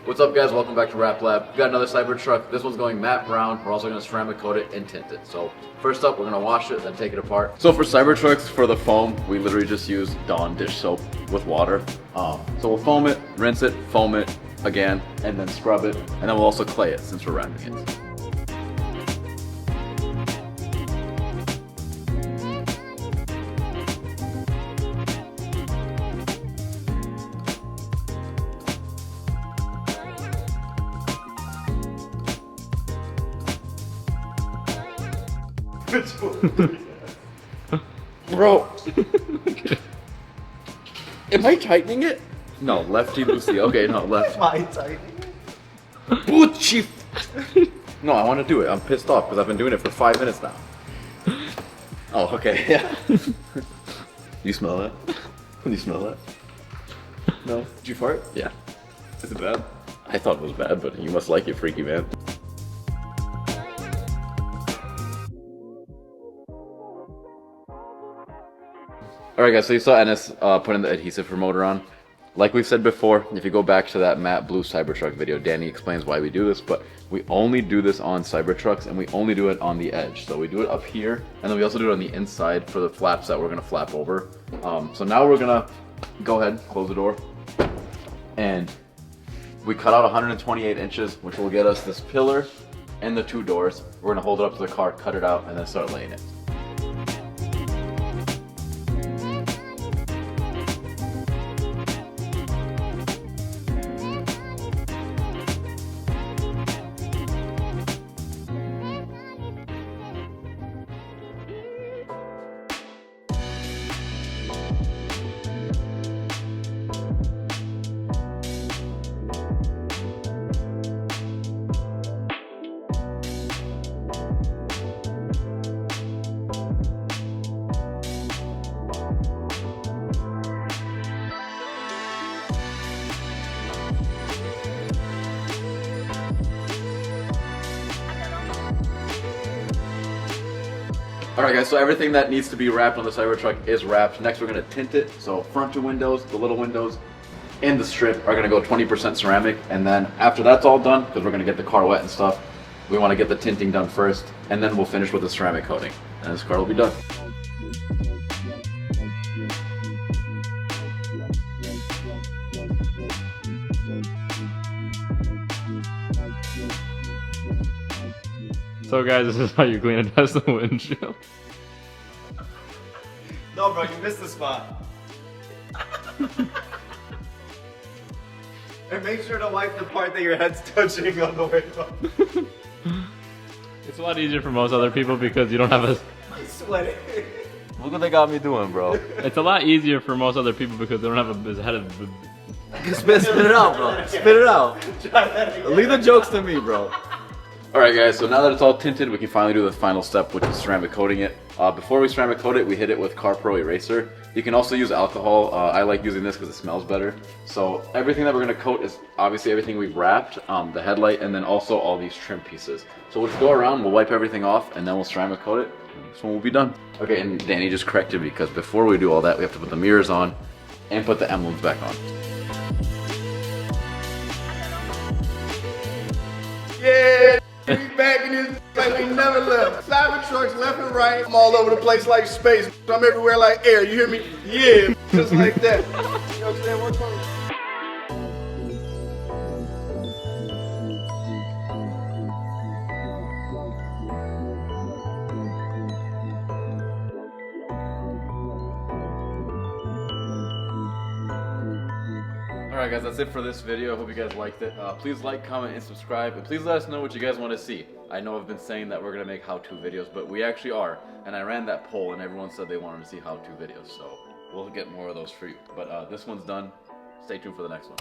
What's up guys, welcome back to Rap Lab. We got another Cybertruck. This one's going matte brown. We're also going to ceramic coat it and tint it. So first up, we're going to wash it, then take it apart. So for Cybertrucks, for the foam, we literally just use Dawn dish soap with water. So we'll foam it, rinse it, foam it again, and then scrub it. And then we'll also clay it since we're wrapping it. Bro, am I tightening it? No, lefty loosey. Okay, no, left. Am I tightening it? Boochie. No, I want to do it. I'm pissed off because I've been doing it for 5 minutes now. Oh, okay. Yeah. You smell that? You smell that? No. Did you fart? Yeah. Is it bad? I thought it was bad, but you must like it, freaky man. Alright guys, so you saw Ennis putting the adhesive promoter on. Like we've said before, if you go back to that matte blue Cybertruck video, Danny explains why we do this, but we only do this on Cybertrucks and we only do it on the edge. So we do it up here, and then we also do it on the inside for the flaps that we're going to flap over. So now we're going to go ahead, close the door, and we cut out 128 inches, which will get us this pillar and the 2 doors. We're going to hold it up to the car, cut it out, and then start laying it. Alright guys, so everything that needs to be wrapped on the Cybertruck is wrapped. Next we're going to tint it. So front 2 windows, the little windows, and the strip are going to go 20% ceramic. And then after that's all done, because we're going to get the car wet and stuff, we want to get the tinting done first. And then we'll finish with the ceramic coating. And this car will be done. So guys, this is how you clean and test the windshield. No, bro, you missed the spot. And make sure to wipe the part that your head's touching on the way up. It's a lot easier for most other people because you don't have a... I'm sweating. Look what they got me doing, bro. It's a lot easier for most other people because they don't have a head of... Spit it out, bro. Spit it out. Leave the jokes to me, bro. Alright guys, so now that it's all tinted, we can finally do the final step, which is ceramic coating it. Before we ceramic coat it, we hit it with Car Pro Eraser. You can also use alcohol. I like using this because it smells better. So everything that we're going to coat is obviously everything we've wrapped, the headlight, and then also all these trim pieces. So we'll just go around, we'll wipe everything off, and then we'll ceramic coat it. And this one will be done. Okay, and Danny just corrected me because before we do all that, we have to put the mirrors on and put the emblems back on. Yeah, we back in this like we never left. Cybertrucks left and right. I'm all over the place like space. I'm everywhere like air. You hear me? Yeah, just like that. You know what I'm saying? What's wrong? Alright guys, that's it for this video. I hope you guys liked it. Please like, comment, and subscribe. And please let us know what you guys want to see. I know I've been saying that we're going to make how-to videos, but we actually are. And I ran that poll and everyone said they wanted to see how-to videos. So we'll get more of those for you. But this one's done. Stay tuned for the next one.